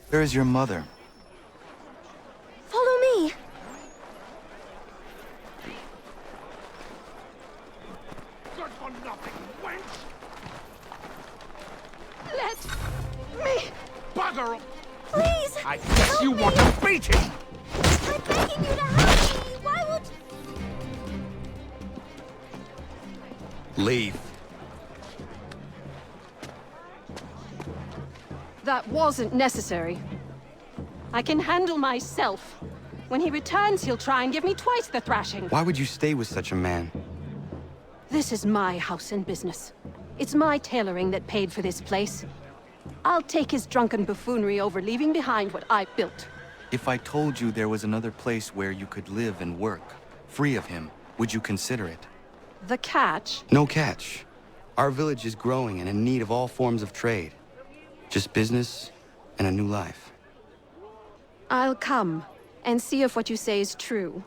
Where is your mother? Follow me! Good for nothing, wench! Let me... Bugger! Please! I guess you want a beating! I'm begging you to help me! Why would... Leave. That wasn't necessary. I can handle myself. When he returns, he'll try and give me twice the thrashing. Why would you stay with such a man? This is my house and business. It's my tailoring that paid for this place. I'll take his drunken buffoonery over leaving behind what I built. If I told you there was another place where you could live and work, free of him, would you consider it? The catch? No catch. Our village is growing and in need of all forms of trade. Just business and a new life. I'll come and see if what you say is true.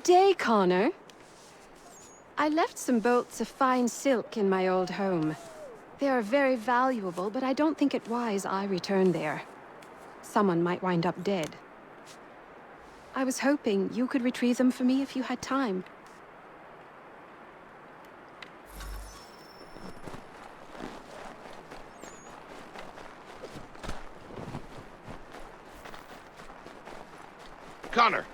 Day, Connor. I left some bolts of fine silk in my old home. They are very valuable, but I don't think it wise I return there. Someone might wind up dead. I was hoping you could retrieve them for me if you had time. Connor!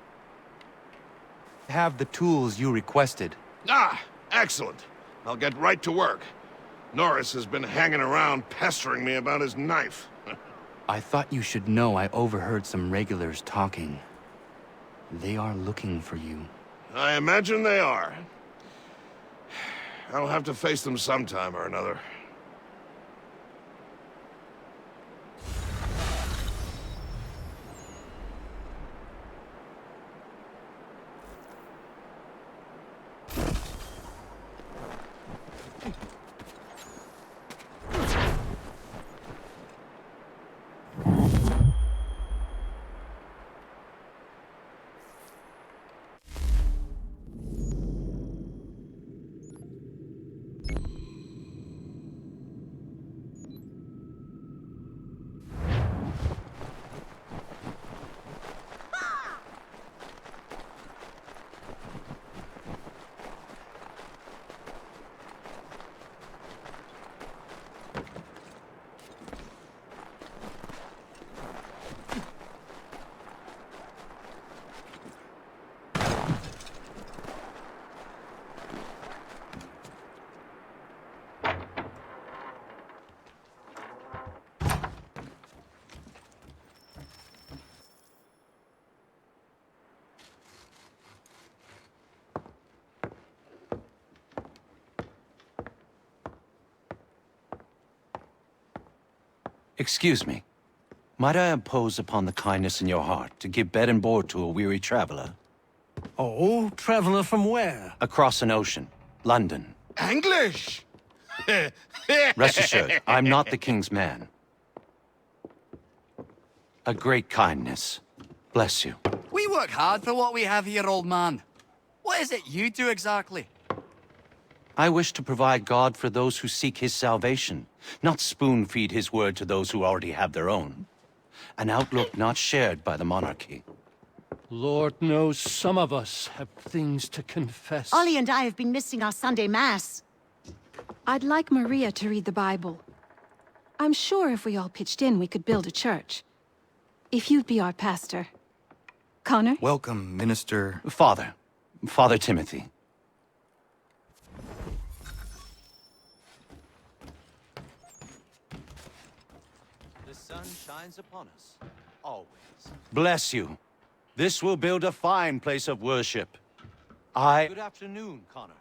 Have the tools you requested. Ah, excellent. I'll get right to work. Norris has been hanging around pestering me about his knife. I thought you should know I overheard some regulars talking. They are looking for you. I imagine they are. I'll have to face them sometime or another. Excuse me. Might I impose upon the kindness in your heart to give bed and board to a weary traveler? Oh, traveler from where? Across an ocean. London. English! Rest assured, I'm not the king's man. A great kindness. Bless you. We work hard for what we have here, old man. What is it you do exactly? I wish to provide God for those who seek his salvation, not spoon-feed his word to those who already have their own. An outlook not shared by the monarchy. Lord knows some of us have things to confess. Ollie and I have been missing our Sunday Mass. I'd like Maria to read the Bible. I'm sure if we all pitched in, we could build a church. If you'd be our pastor. Connor? Welcome, Minister. Father Timothy. The sun shines upon us, always. Bless you. This will build a fine place of worship. Good afternoon, Connor.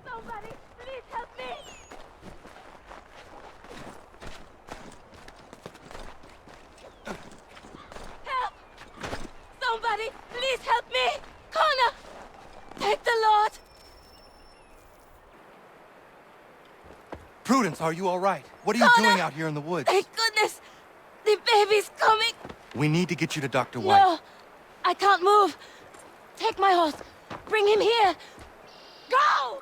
Somebody, please help me! Help! Somebody, please help me! Connor! Thank the Lord! Prudence, are you all right? What are you Connor! doing out here in the woods? Thank goodness! The baby's coming! We need to get you to Dr. White. No! I can't move! Take my horse! Bring him here! Go!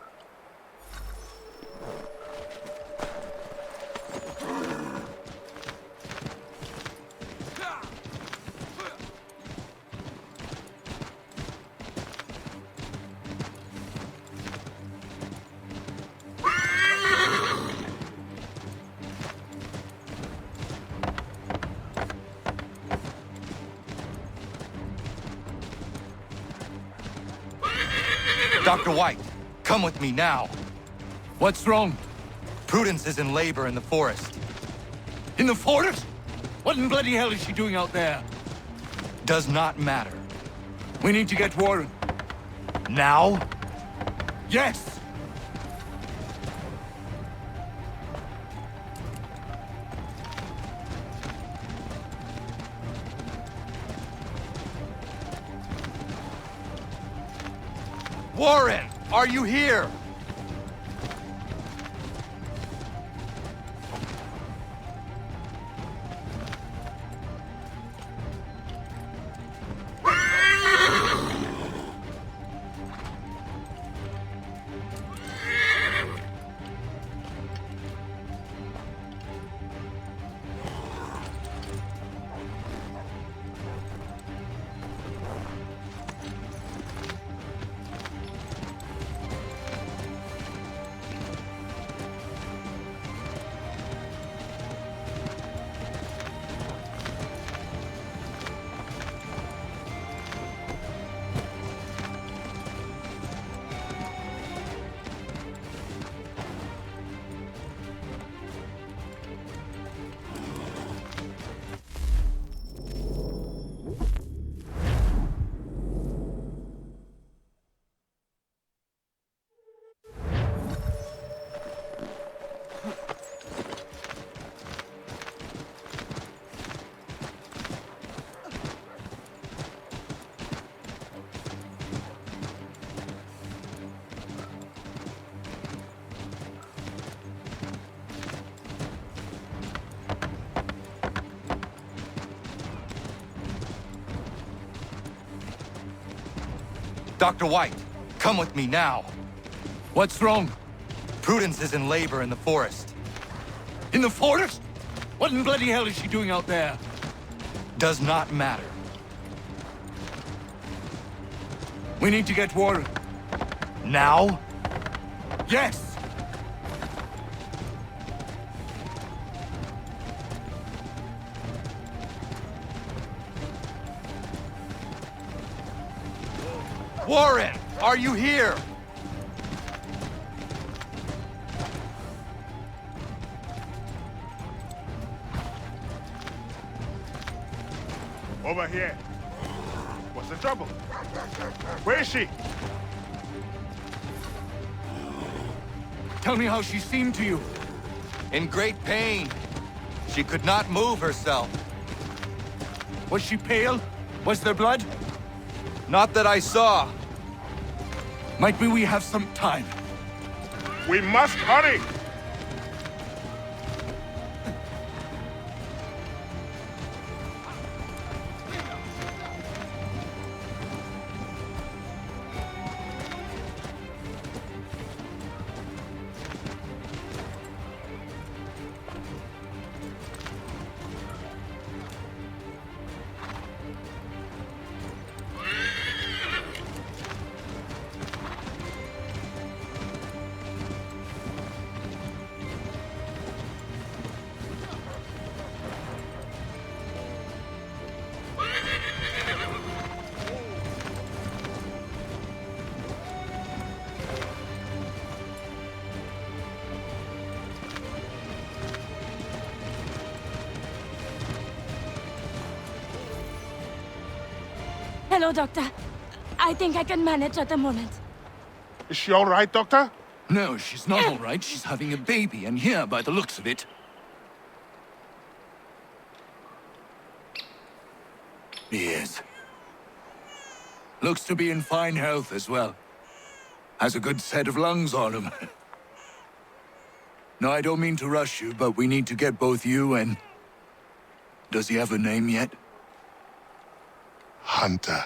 Dr. White, come with me now. What's wrong? Prudence is in labor in the forest. In the forest? What in bloody hell is she doing out there? Does not matter. We need to get Warren. Now? Yes! Warren, are you here? Dr. White, come with me now. What's wrong? Prudence is in labor in the forest. In the forest? What in bloody hell is she doing out there? Does not matter. We need to get Warren. Now? Yes! Warren, are you here? Over here. What's the trouble? Where is she? Tell me how she seemed to you. In great pain. She could not move herself. Was she pale? Was there blood? Not that I saw. Might be we have some time. We must hurry! Hello, Doctor. I think I can manage at the moment. Is she all right, Doctor? No, she's not all right. She's having a baby, and here, by the looks of it. He is. Looks to be in fine health as well. Has a good set of lungs on him. No, I don't mean to rush you, but we need to get both you and... Does he have a name yet? Hunter.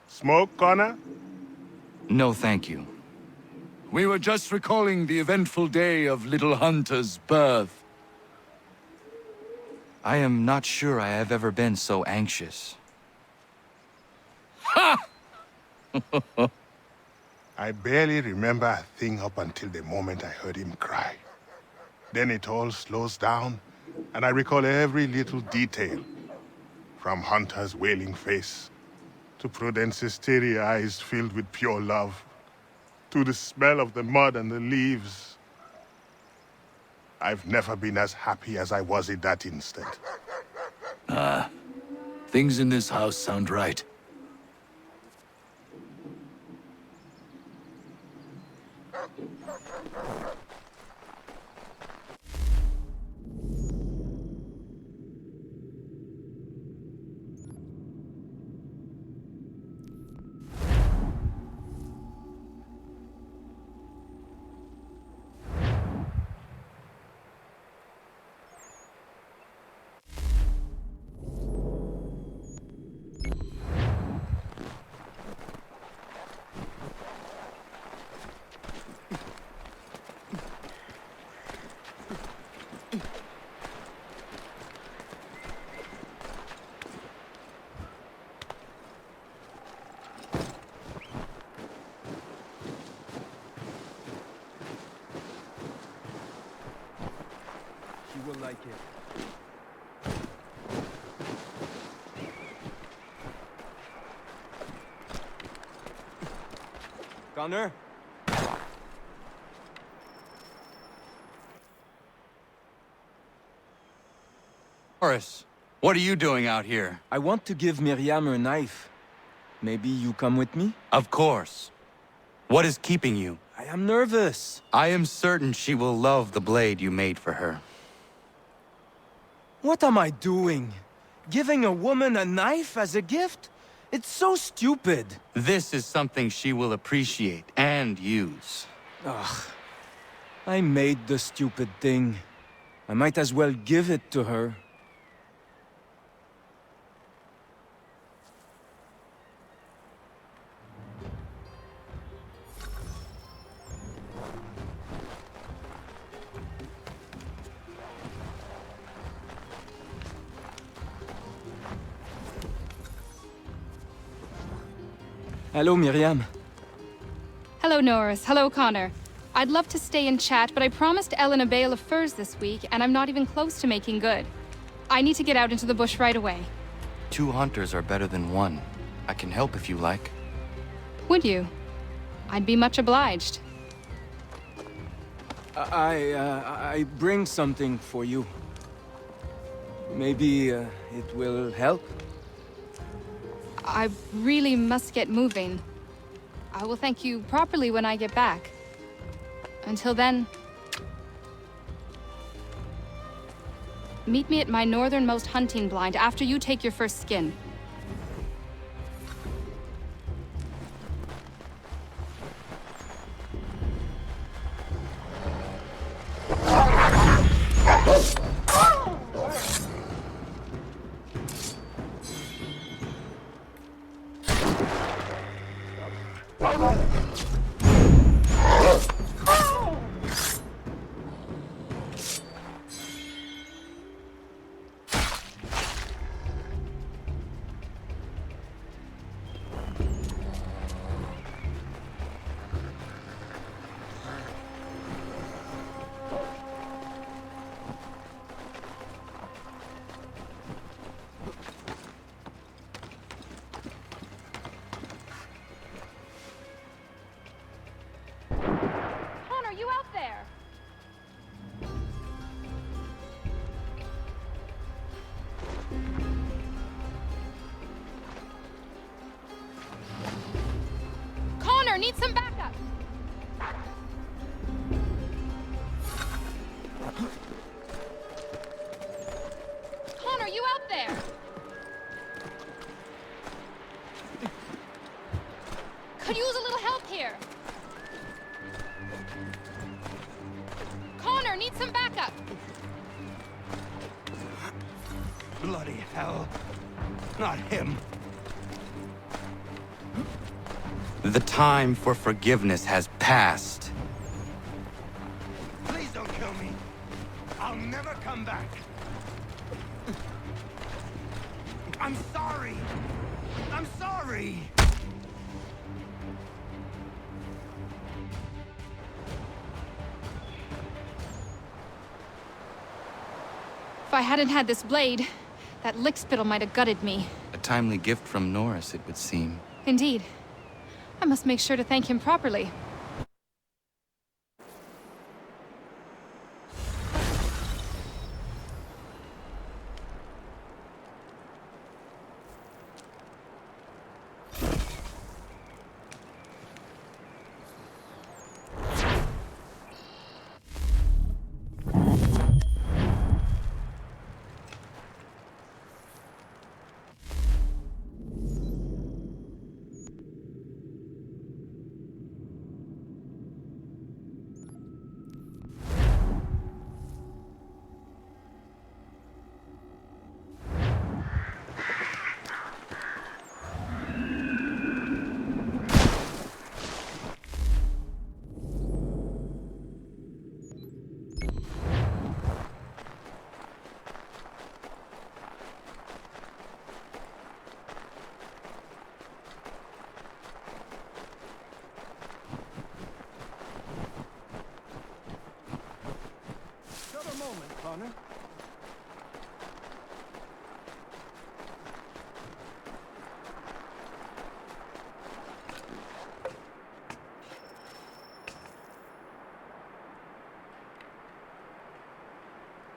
Smoke, Connor? No, thank you. We were just recalling the eventful day of little Hunter's birth. I am not sure I have ever been so anxious. I barely remember a thing up until the moment I heard him cry. Then it all slows down, and I recall every little detail. From Hunter's wailing face, to Prudence's teary eyes filled with pure love, to the smell of the mud and the leaves. I've never been as happy as I was in that instant. Things in this house sound right. You will like it. Connor? Horace, what are you doing out here? I want to give Miriam her knife. Maybe you come with me? Of course. What is keeping you? I am nervous. I am certain she will love the blade you made for her. What am I doing? Giving a woman a knife as a gift? It's so stupid. This is something she will appreciate and use. Ugh. I made the stupid thing. I might as well give it to her. Hello, Miriam. Hello, Norris. Hello, Connor. I'd love to stay and chat, but I promised Ellen a bale of furs this week, and I'm not even close to making good. I need to get out into the bush right away. 2 hunters are better than 1. I can help if you like. Would you? I'd be much obliged. I bring something for you. Maybe it will help? I really must get moving. I will thank you properly when I get back. Until then... meet me at my northernmost hunting blind after you take your first skin. Connor, you out there? Connor, need some backup! Connor, you out there? Could use a little help here. Connor, need some backup. Bloody hell. Not him. The time for forgiveness has passed. Please don't kill me. I'll never come back. I'm sorry. I'm sorry. If I hadn't had this blade, that lickspittle might have gutted me. A timely gift from Norris, it would seem. Indeed. I must make sure to thank him properly.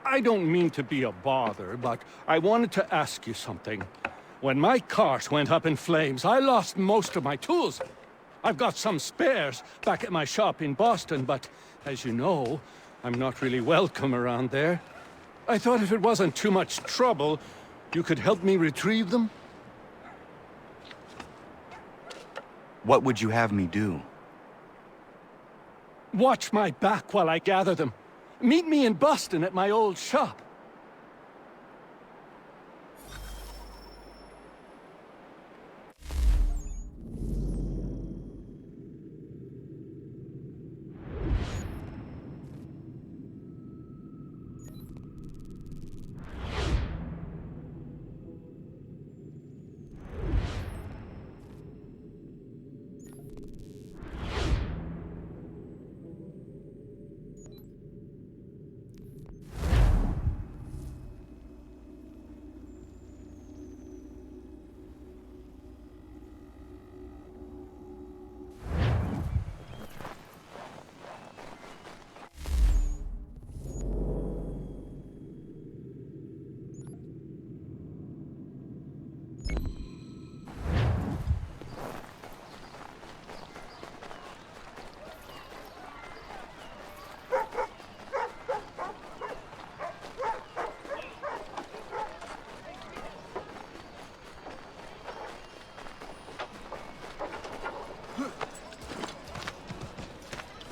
I don't mean to be a bother, but I wanted to ask you something. When my cart went up in flames, I lost most of my tools. I've got some spares back at my shop in Boston, but as you know, I'm not really welcome around there. I thought if it wasn't too much trouble, you could help me retrieve them? What would you have me do? Watch my back while I gather them. Meet me in Boston at my old shop.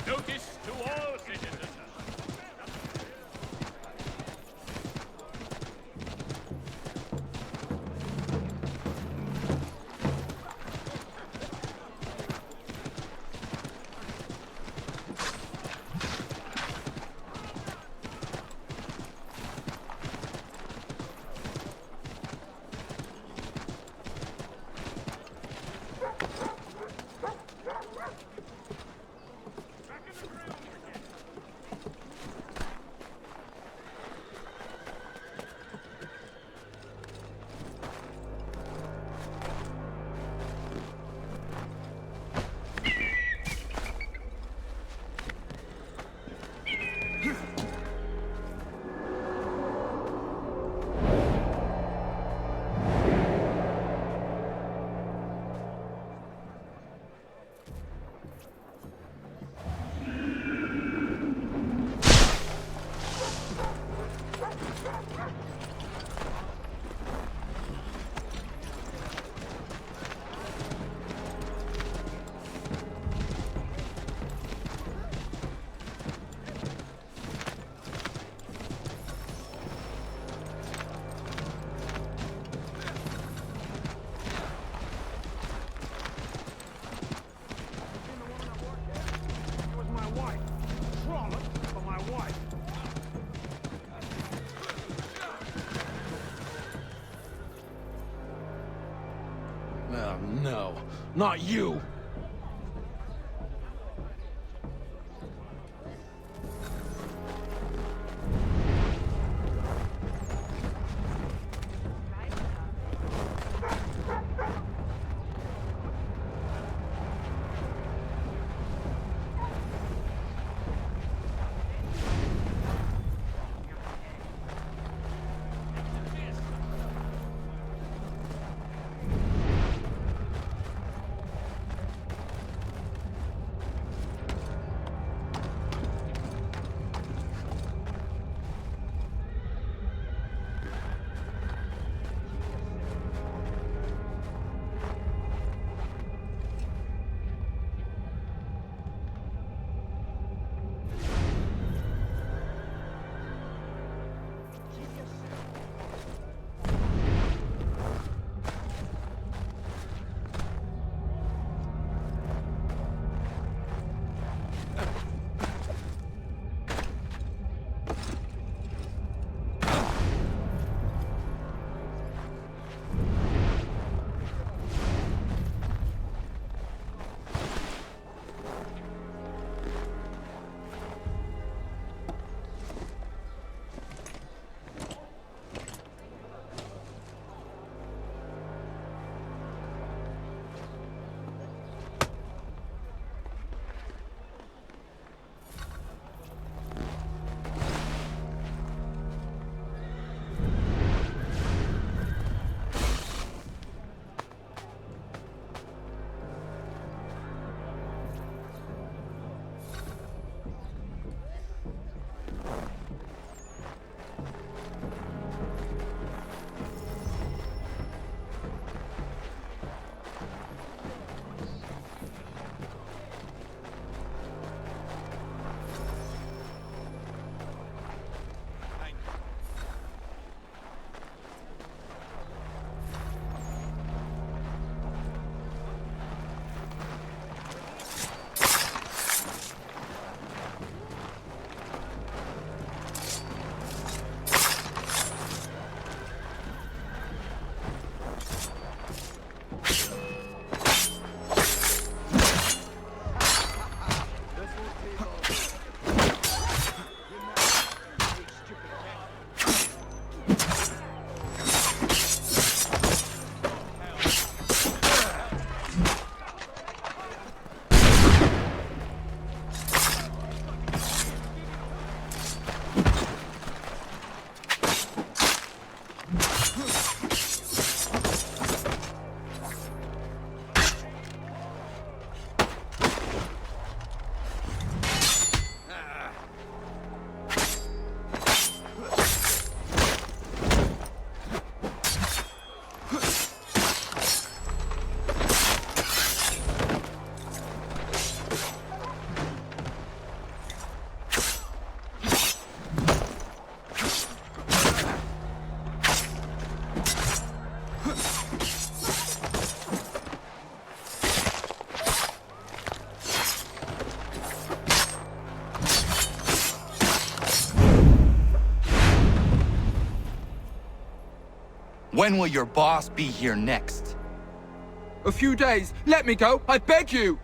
Notice to all citizens. No, not you! When will your boss be here next? A few days. Let me go, I beg you!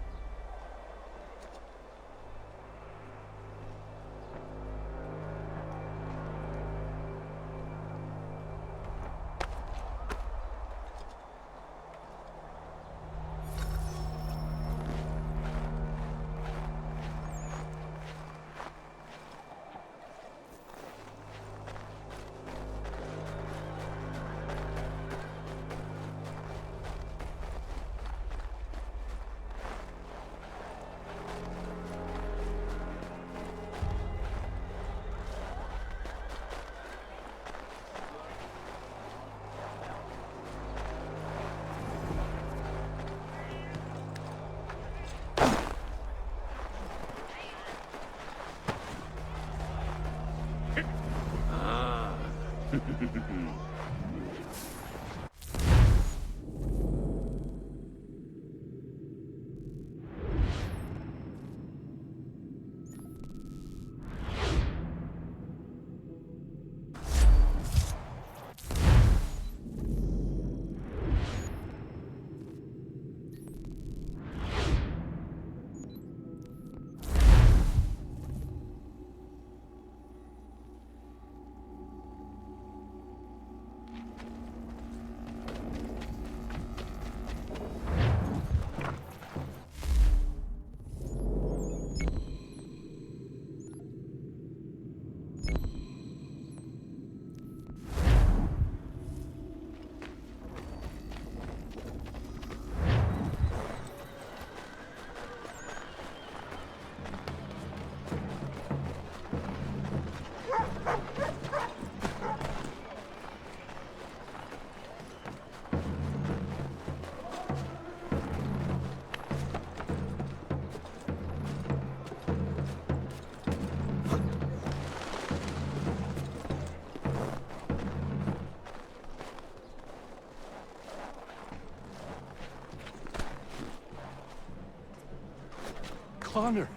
Connor,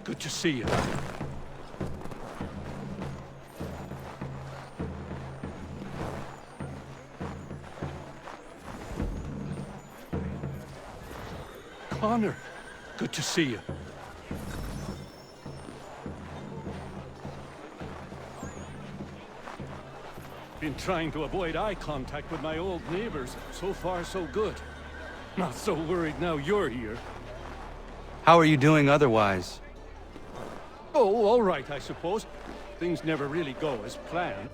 good to see you. Connor, good to see you. Been trying to avoid eye contact with my old neighbors. So far, so good. Not so worried now you're here. How are you doing otherwise? Oh, all right, I suppose. Things never really go as planned.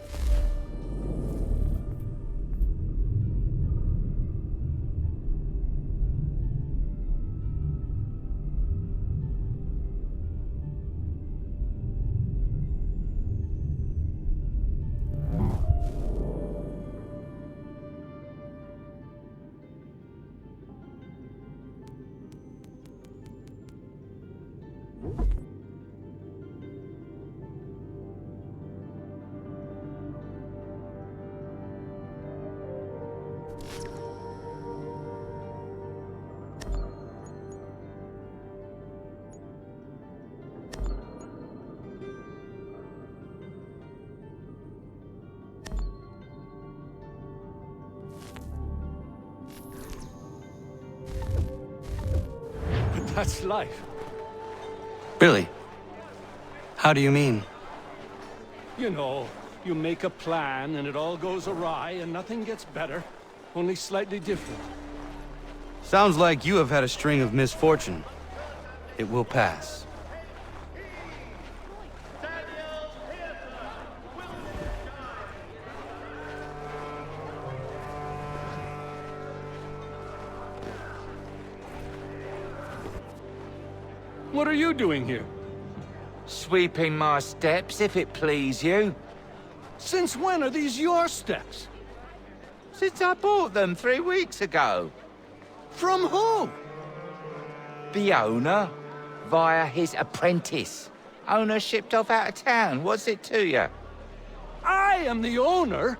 That's life. Really? How do you mean? You know, you make a plan and it all goes awry and nothing gets better, only slightly different. Sounds like you have had a string of misfortune. It will pass. What are you doing here? Sweeping my steps, if it please you. Since when are these your steps? Since I bought them 3 weeks ago. From who? The owner, via his apprentice. Owner shipped off out of town. What's it to you? I am the owner?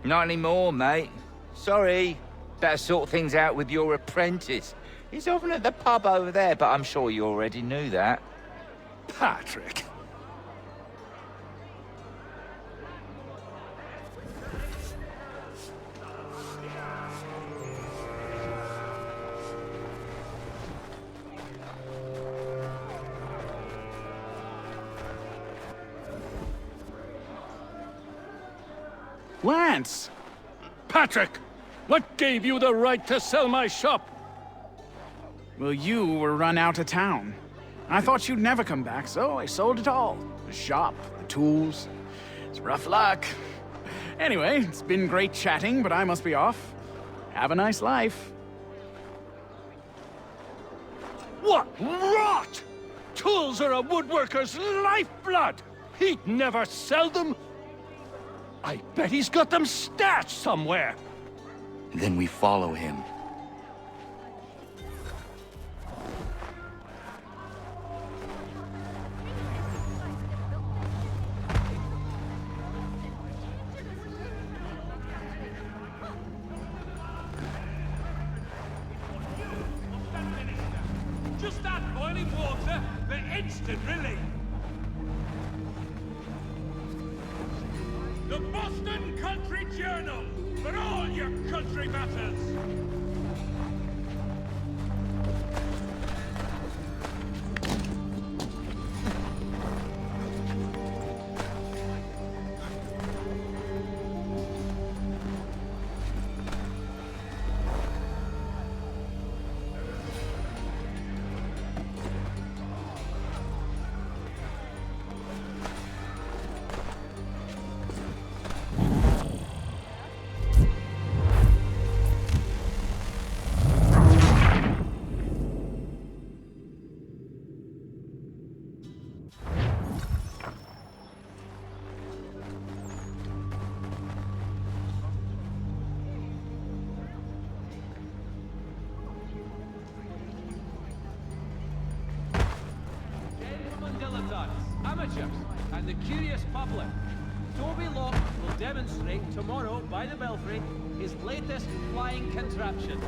Not anymore, mate. Sorry. Better sort things out with your apprentice. He's often at the pub over there, but I'm sure you already knew that. Patrick. Lance! Patrick! What gave you the right to sell my shop? Well, you were run out of town. I thought you'd never come back, so I sold it all. The shop, the tools. It's rough luck. Anyway, it's been great chatting, but I must be off. Have a nice life. What rot! Tools are a woodworker's lifeblood! He'd never sell them! I bet he's got them stashed somewhere! Then we follow him. Just add boiling water for instant relief. The Boston Country Journal for all your country matters. Amateurs and the curious public. Toby Locke will demonstrate tomorrow by the Belfry his latest flying contraption.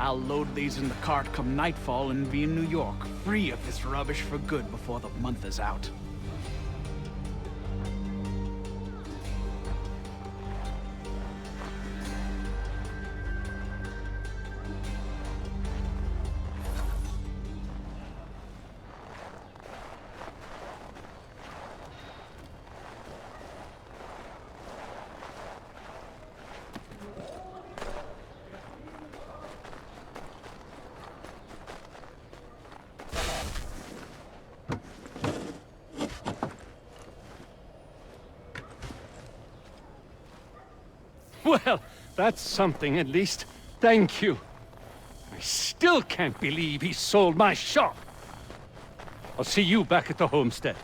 I'll load these in the cart come nightfall and be in New York, free of this rubbish for good before the month is out. Well, that's something at least. Thank you. I still can't believe he sold my shop. I'll see you back at the homestead.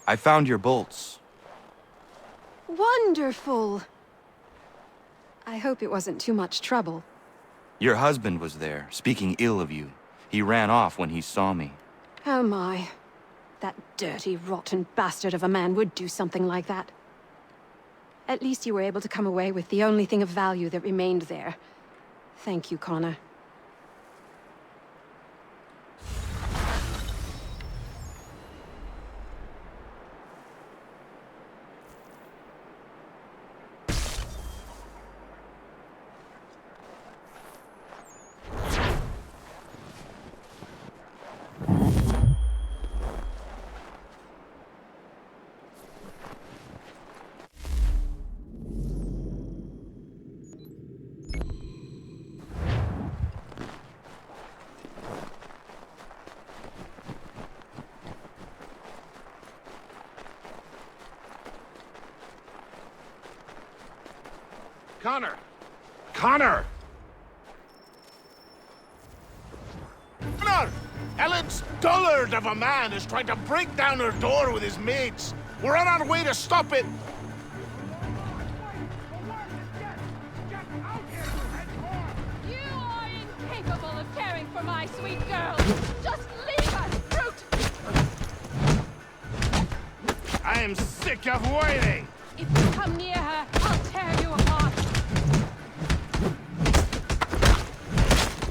I found your bolts. Wonderful! I hope it wasn't too much trouble. Your husband was there, speaking ill of you. He ran off when he saw me. Oh my. That dirty, rotten bastard of a man would do something like that. At least you were able to come away with the only thing of value that remained there. Thank you, Connor. Connor! Connor! Connor! Ellen's dullard of a man is trying to break down her door with his mates. We're on our way to stop it. You are incapable of caring for my sweet girl. Just leave us, brute! I am sick of waiting. If you come near her, I'll tear you apart.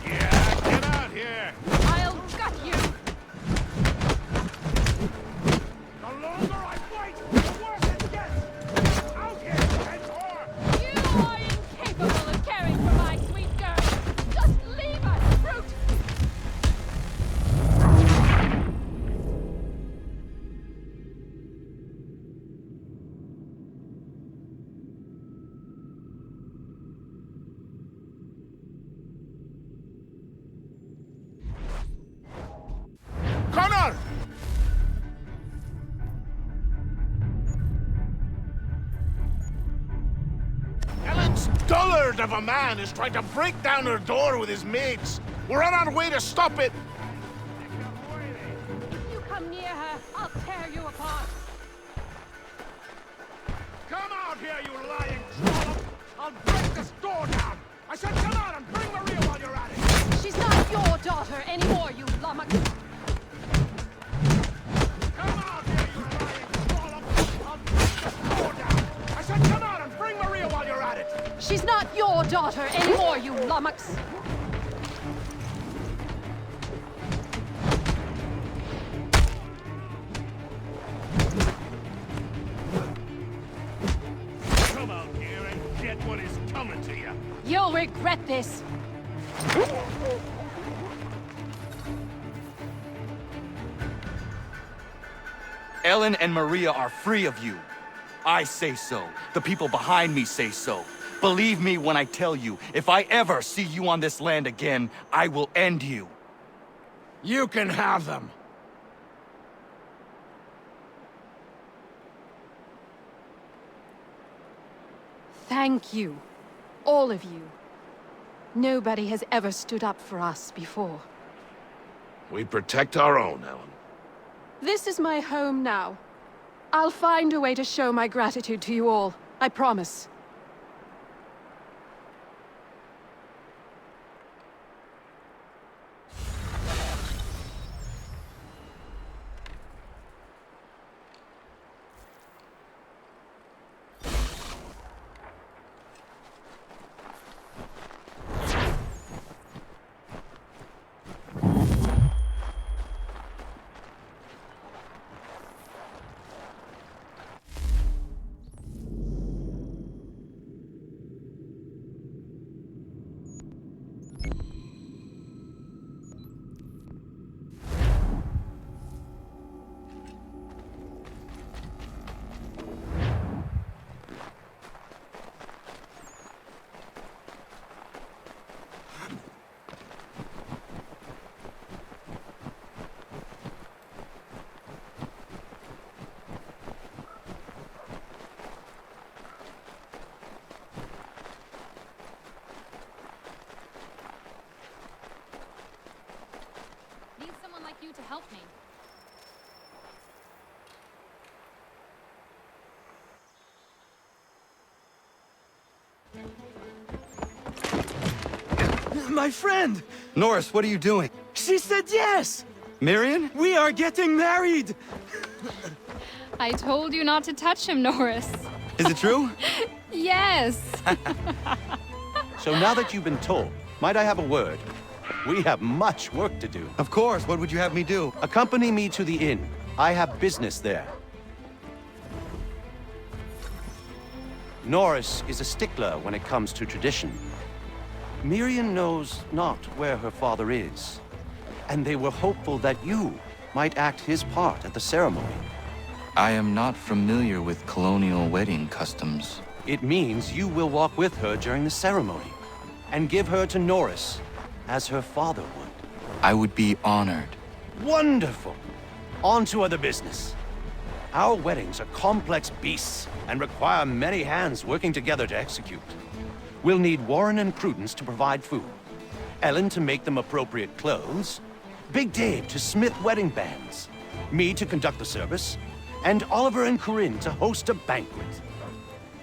Yeah, get out here. I'll gut you. The longer I fight, the worse it gets. Out here, Mentor. You are incapable of caring for my sweet girl. Just leave us, brute! dullard of a man is trying to break down her door with his mates. We're on our way to stop it. If you come near her, I'll tear you apart. Come out here, you lying trollop! I'll break this door down! I said come out and bring Maria while you're at it! She's not your daughter anymore, you lummox. Come out here, you lying trollop! I'll break this door down! I said come out and bring Maria while you're at it! She's not your daughter anymore, you lummox. Come out here and get what is coming to you! You'll regret this. Ellen and Maria are free of you. I say so. The people behind me say so. Believe me when I tell you, if I ever see you on this land again, I will end you. You can have them! Thank you. All of you. Nobody has ever stood up for us before. We protect our own, Ellen. This is my home now. I'll find a way to show my gratitude to you all. I promise. you to help me. My friend! Norris, what are you doing? She said yes! Marion? We are getting married! I told you not to touch him, Norris. Is it true? Yes! So now that you've been told, might I have a word? We have much work to do. Of course. What would you have me do? Accompany me to the inn. I have business there. Norris is a stickler when it comes to tradition. Miriam knows not where her father is, and they were hopeful that you might act his part at the ceremony. I am not familiar with colonial wedding customs. It means you will walk with her during the ceremony, and give her to Norris, as her father would. I would be honored. Wonderful! On to other business. Our weddings are complex beasts, and require many hands working together to execute. We'll need Warren and Prudence to provide food, Ellen to make them appropriate clothes, Big Dave to smith wedding bands, me to conduct the service, and Oliver and Corinne to host a banquet.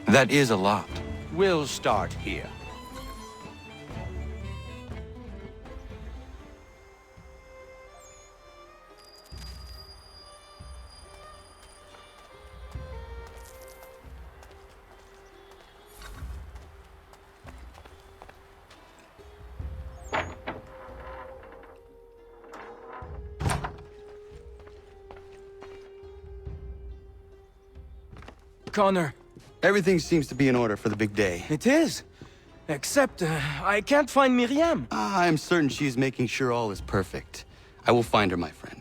That is a lot. We'll start here. Connor. Everything seems to be in order for the big day. It is. Except, I can't find Miriam. I'm certain she's making sure all is perfect. I will find her, my friend.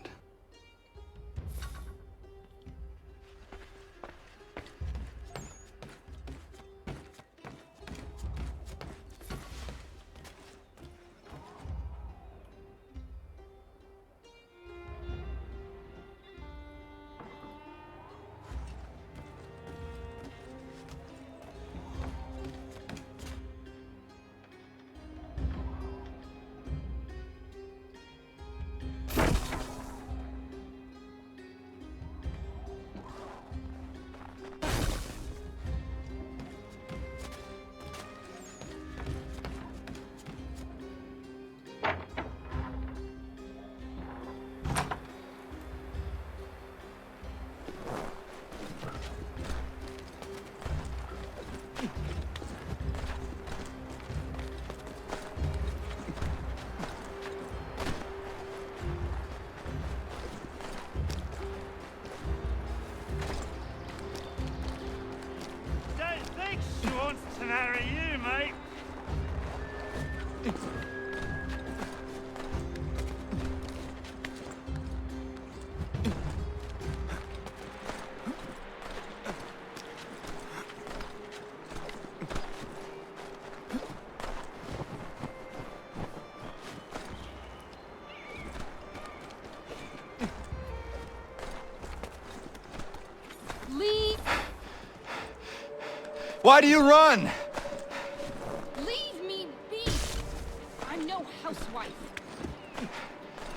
She wants to marry you, mate. Leave! Why do you run? Leave me be! I'm no housewife.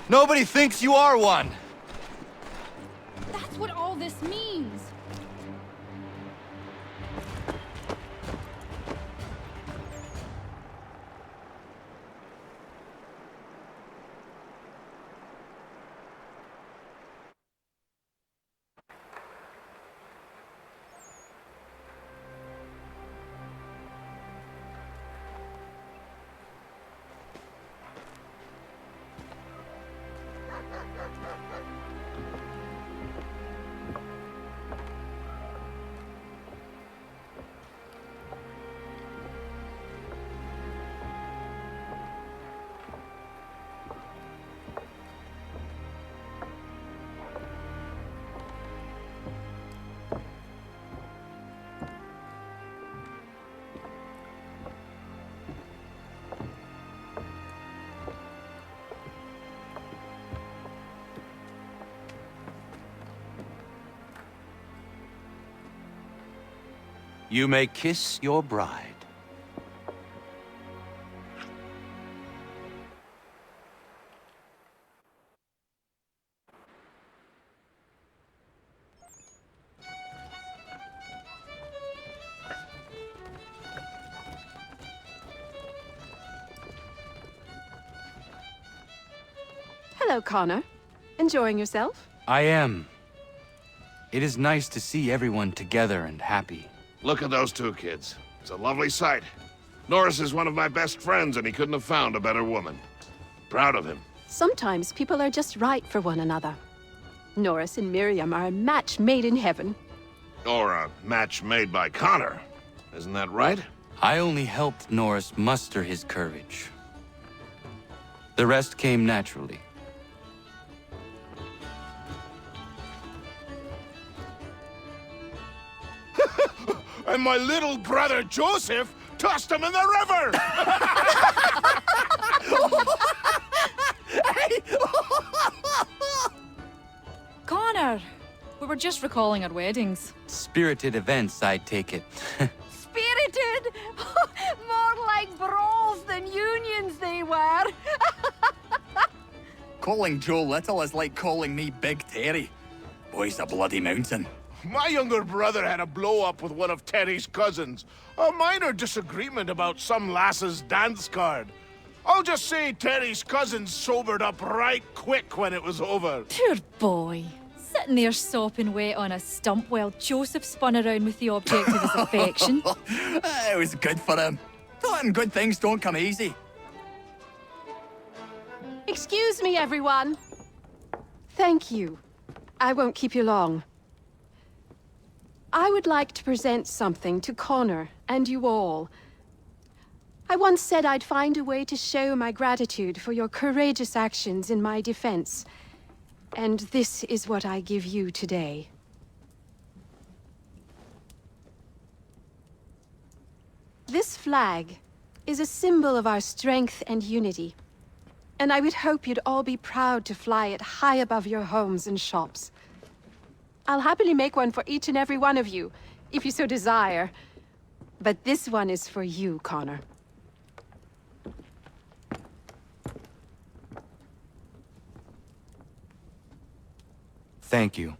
Nobody thinks you are one. That's what all this means. You may kiss your bride. Hello, Connor. Enjoying yourself? I am. It is nice to see everyone together and happy. Look at those two kids. It's a lovely sight. Norris is one of my best friends, and he couldn't have found a better woman. Proud of him. Sometimes people are just right for one another. Norris and Miriam are a match made in heaven. Or a match made by Connor. Isn't that right? I only helped Norris muster his courage. The rest came naturally. And my little brother Joseph tossed him in the river! Connor! We were just recalling our weddings. Spirited events, I take it. Spirited! More like brawls than unions they were. Calling Joe Little is like calling me Big Terry. Boy's a bloody mountain. My younger brother had a blow-up with one of Terry's cousins. A minor disagreement about some lass's dance card. I'll just say Terry's cousins sobered up right quick when it was over. Poor boy. Sitting there sopping wet on a stump while Joseph spun around with the object of his affection. It was good for him. Taught him good things don't come easy. Excuse me, everyone. Thank you. I won't keep you long. I would like to present something to Connor and you all. I once said I'd find a way to show my gratitude for your courageous actions in my defense. And this is what I give you today. This flag is a symbol of our strength and unity. And I would hope you'd all be proud to fly it high above your homes and shops. I'll happily make one for each and every one of you, if you so desire. But this one is for you, Connor. Thank you.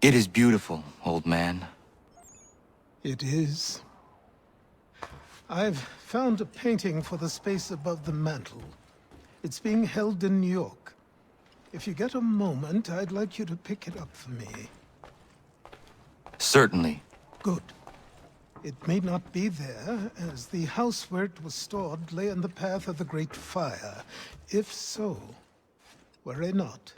It is beautiful, old man. It is. I've found a painting for the space above the mantle. It's being held in New York. If you get a moment, I'd like you to pick it up for me. Certainly. Good. It may not be there, as the house where it was stored lay in the path of the Great Fire. If so, worry not.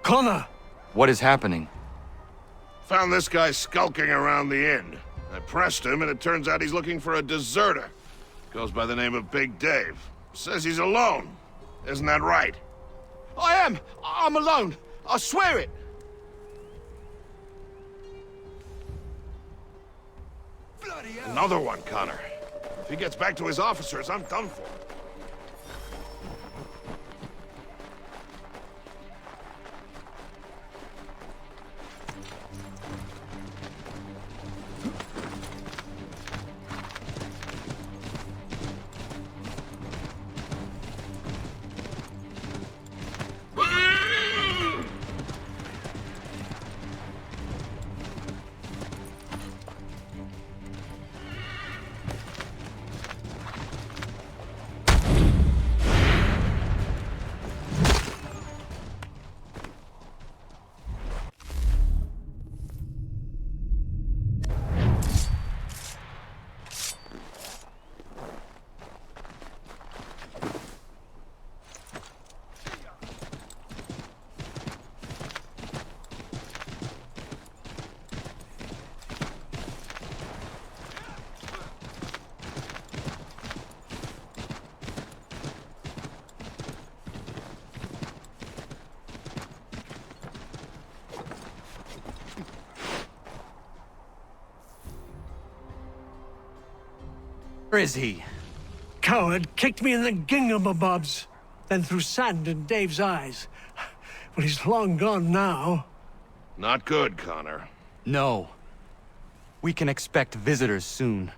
Connor! What is happening? Found this guy skulking around the inn. I pressed him, and it turns out he's looking for a deserter. Goes by the name of Big Dave. Says he's alone. Isn't that right? I am! I'm alone! I swear it! Another one, Connor. If he gets back to his officers, I'm done for. Where is he? Coward kicked me in the gingamabobs, then threw sand in Dave's eyes. Well, he's long gone now. Not good, Connor. No. We can expect visitors soon.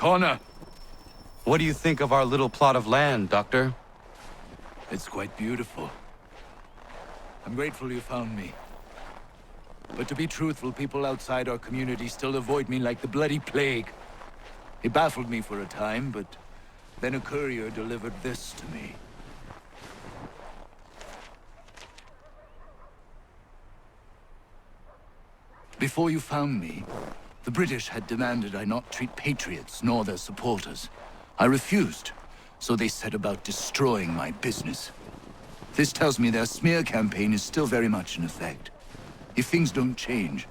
Connor! What do you think of our little plot of land, Doctor? It's quite beautiful. I'm grateful you found me. But to be truthful, people outside our community still avoid me like the bloody plague. It baffled me for a time, but then a courier delivered this to me. Before you found me, the British had demanded I not treat patriots nor their supporters. I refused, so they set about destroying my business. This tells me their smear campaign is still very much in effect. If things don't change,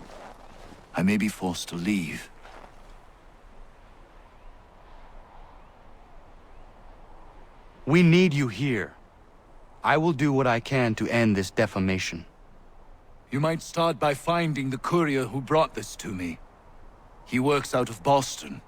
I may be forced to leave. We need you here. I will do what I can to end this defamation. You might start by finding the courier who brought this to me. He works out of Boston.